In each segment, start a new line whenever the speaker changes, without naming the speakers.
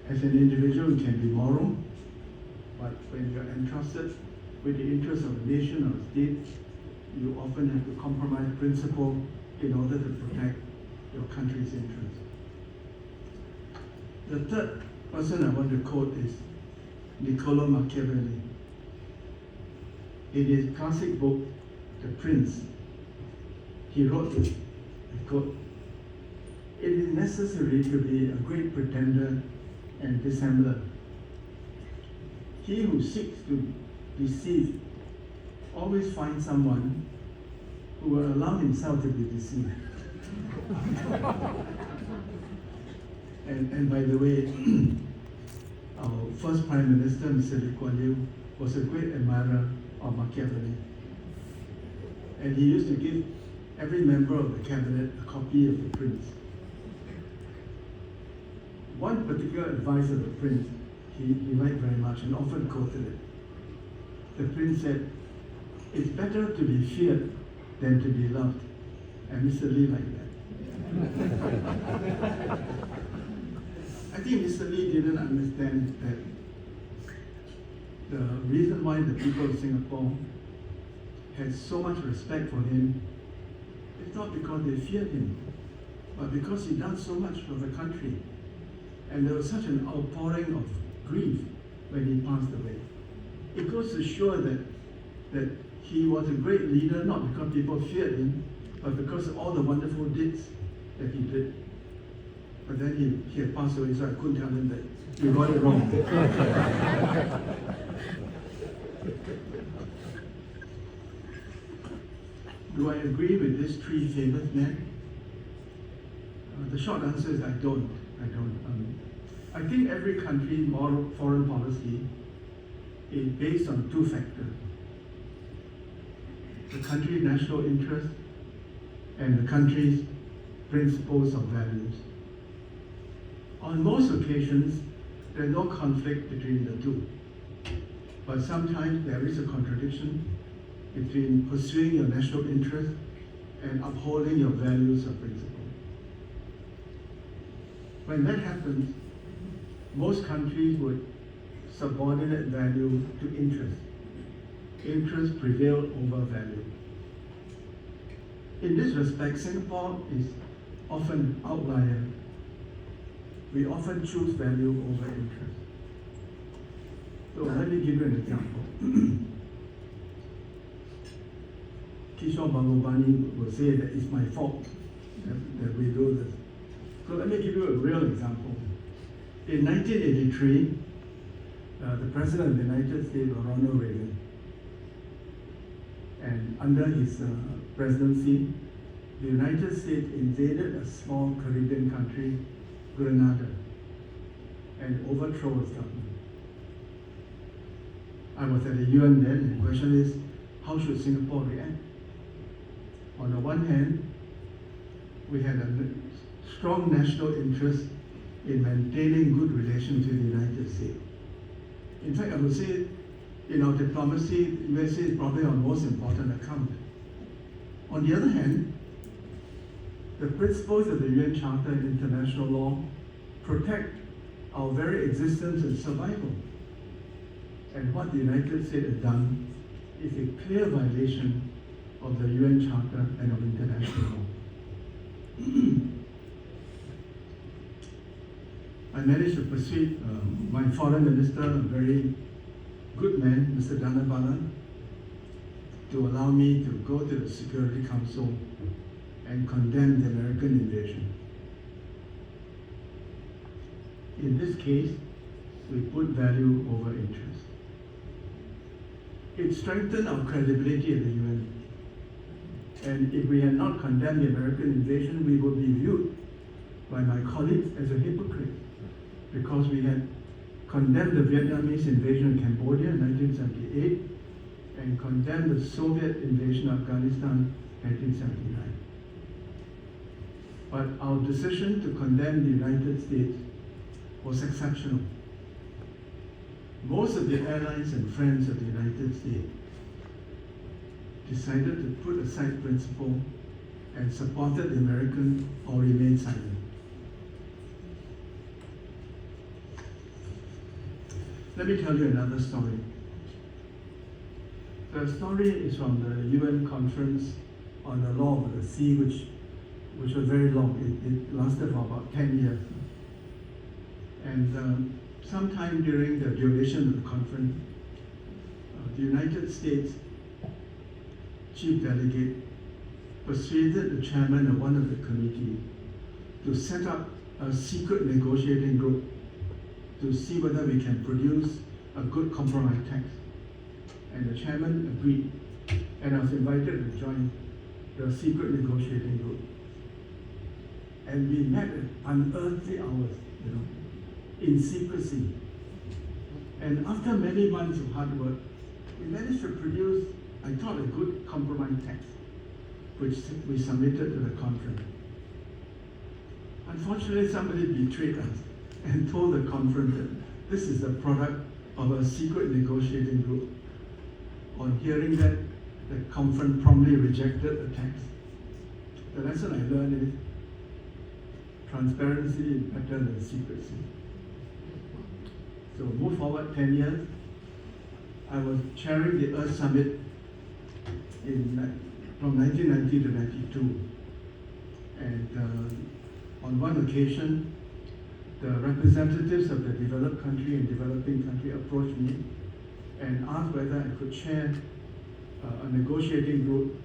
As an individual, you can be moral, but when you're entrusted with the interests of a nation or a state, you often have to compromise principle in order to protect your country's interests. The third person I want to quote is Niccolo Machiavelli. In his classic book, The Prince, he wrote this, I quote, "It is necessary to be a great pretender and dissembler. He who seeks to deceive always finds someone who will allow himself to be deceived." And by the way, our first Prime Minister, Mr. Lee Kuan Yew, was a great admirer of Machiavelli. And he used to give every member of the cabinet a copy of The Prince. One particular advice of The Prince he liked very much and often quoted it. The Prince said, "It's better to be feared than to be loved." And Mr. Lee liked that. I think Mr. Lee didn't understand that the reason why the people of Singapore had so much respect for him is not because they feared him, but because he done so much for the country. And there was such an outpouring of grief when he passed away. It goes to show that he was a great leader, not because people feared him, but because of all the wonderful deeds that he did. But then he had passed away, so I couldn't tell him that you got it wrong. Do I agree with these three famous men? The short answer is I don't. I think every country's moral foreign policy is based on two factors: the country's national interest and the country's principles or values. On most occasions, there's no conflict between the two. But sometimes there is a contradiction between pursuing your national interest and upholding your values or principles. When that happens, most countries would subordinate value to interest. Interest prevail over value. In this respect, Singapore is often an outlier. We often choose value over interest. So let me give you an example. Kishore Bhagavani will say that it's my fault that we do this. So let me give you a real example. In 1983, the President of the United States, Ronald Reagan, and under his presidency, the United States invaded a small Caribbean country, Grenada, and overthrew its government. I was at the UN then, and the question is, how should Singapore react? On the one hand, we had a strong national interest in maintaining good relations with the United States. In fact, I would say, in our diplomacy, the USA is probably our most important account. On the other hand, the principles of the UN Charter and international law protect our very existence and survival. And what the United States has done is a clear violation of the UN Charter and of international law. I managed to persuade my foreign minister, a very good man, Mr. Dhanabala, to allow me to go to the Security Council and condemn the American invasion. In this case, we put value over interest. It strengthened our credibility at the UN. And if we had not condemned the American invasion, we would be viewed by my colleagues as a hypocrite, because we had condemned the Vietnamese invasion of Cambodia in 1978 and condemned the Soviet invasion of Afghanistan in 1979. But our decision to condemn the United States was exceptional. Most of the allies and friends of the United States decided to put aside principle and supported the American or remain silent. Let me tell you another story. The story is from the UN conference on the law of the sea, which was very long. It lasted for about 10 years. And sometime during the duration of the conference, the United States chief delegate persuaded the chairman of one of the committees to set up a secret negotiating group to see whether we can produce a good compromise text. And the chairman agreed, and I was invited to join the secret negotiating group. And we met at unearthly hours, in secrecy. And after many months of hard work, we managed to produce, I thought, a good compromise text, which we submitted to the conference. Unfortunately, somebody betrayed us and told the conference that this is the product of a secret negotiating group. On hearing that, the conference promptly rejected the text. The lesson I learned is transparency is better than secrecy. So move forward 10 years. I was chairing the Earth Summit from 1990 to 92. And on one occasion, the representatives of the developed country and developing country approached me and asked whether I could chair a negotiating group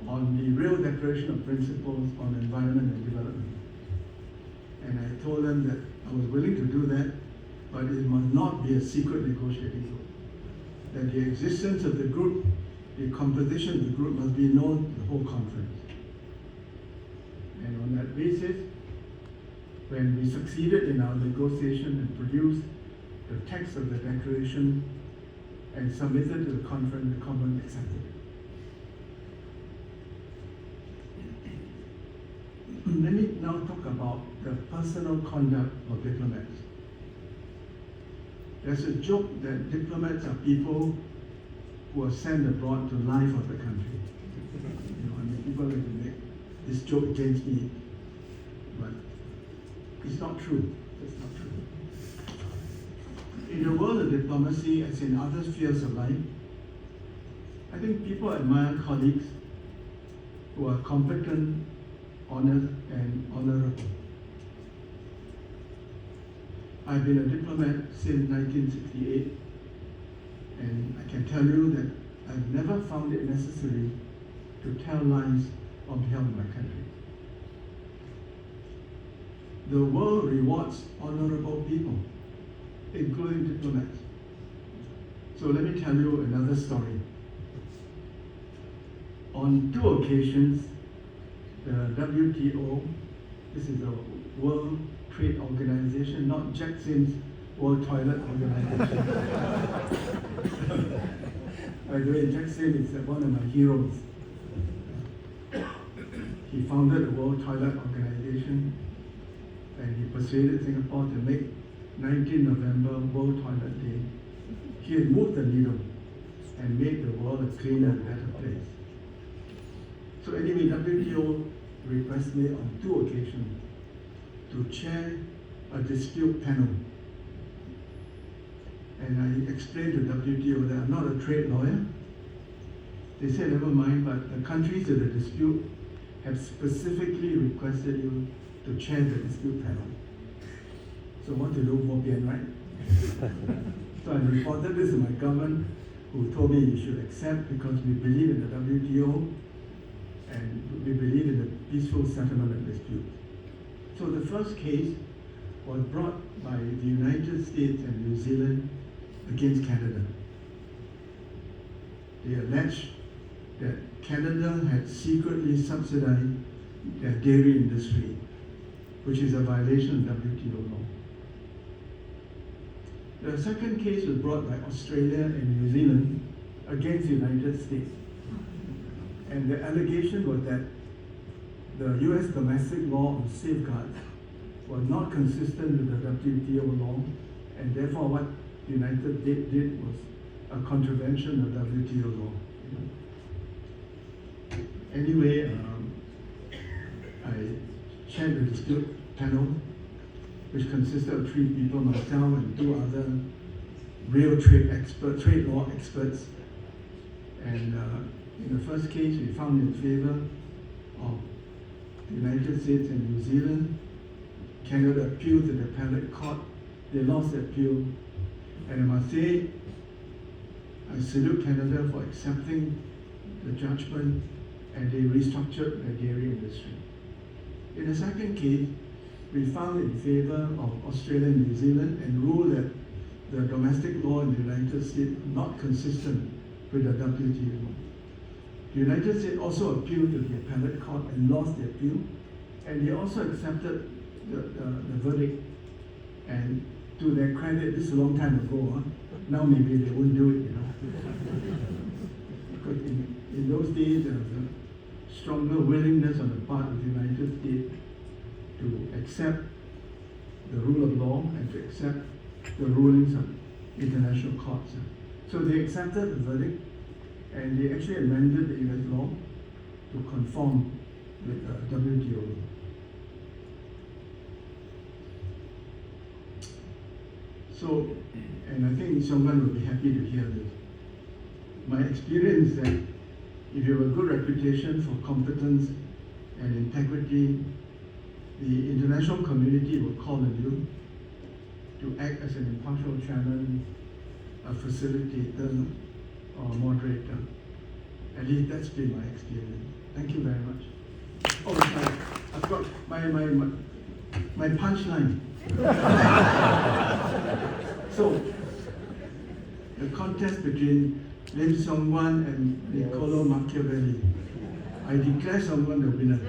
on the real declaration of principles on environment and development. And I told them that I was willing to do that, but it must not be a secret negotiating group. That the existence of the group, the composition of the group must be known to the whole conference. And on that basis, when we succeeded in our negotiation and produced the text of the declaration and submitted to the conference accepted it. Let me now talk about the personal conduct of diplomats. There's a joke that diplomats are people who are sent abroad to lie for the country. People like to make this joke against me, but it's not true. It's not true. In the world of diplomacy, as in other spheres of life, I think people admire colleagues who are competent, honest, and honorable. I've been a diplomat since 1968, and I can tell you that I've never found it necessary to tell lies on behalf of my country. The world rewards honorable people, including diplomats. So let me tell you another story. On 2 occasions, the WTO, this is the World Trade Organization, not Jackson's World Toilet Organization. By the way, Jackson is one of my heroes. He founded the World Toilet Organization, and he persuaded Singapore to make 19 November World Toilet Day. He had moved the needle and made the world a cleaner and better place. So anyway, WTO requested me on 2 occasions to chair a dispute panel. And I explained to WTO that I'm not a trade lawyer. They said, never mind, but the countries of the dispute have specifically requested you to chair the dispute panel. So what to do, Bobian, right? So I reported this to my government, who told me you should accept because we believe in the WTO and we believe in the peaceful settlement of disputes. So the first case was brought by the United States and New Zealand against Canada. They alleged that Canada had secretly subsidized their dairy industry, which is a violation of WTO law. The second case was brought by Australia and New Zealand against the United States. And the allegation was that the US domestic law on safeguards was not consistent with the WTO law, and therefore what the United States did was a contravention of WTO law. Anyway, I chaired the dispute panel, which consisted of 3 people, myself and 2 other real trade law experts. And in the first case, we found in favor of the United States and New Zealand. Canada appealed to the appellate court. They lost the appeal. And I must say, I salute Canada for accepting the judgment, and they restructured the dairy industry. In the second case, we found in favor of Australia and New Zealand and ruled that the domestic law in the United States are not consistent with the WTO. The United States also appealed to the appellate court and lost the appeal, and they also accepted the verdict. And to their credit, this is a long time ago, now maybe they won't do it, Because in those days, there was a stronger willingness on the part of the United States to accept the rule of law and to accept the rulings of international courts. So they accepted the verdict, and they actually amended the US law to conform with the WTO law. So, and I think someone will be happy to hear this. My experience is that if you have a good reputation for competence and integrity, the international community will call on you to act as an impartial chairman, a facilitator, or a moderator. At least that's been my experience. Thank you very much. Oh, sorry. I've got my punchline. So, the contest between Lim Song Wan and Niccolo Machiavelli. I declare someone the winner.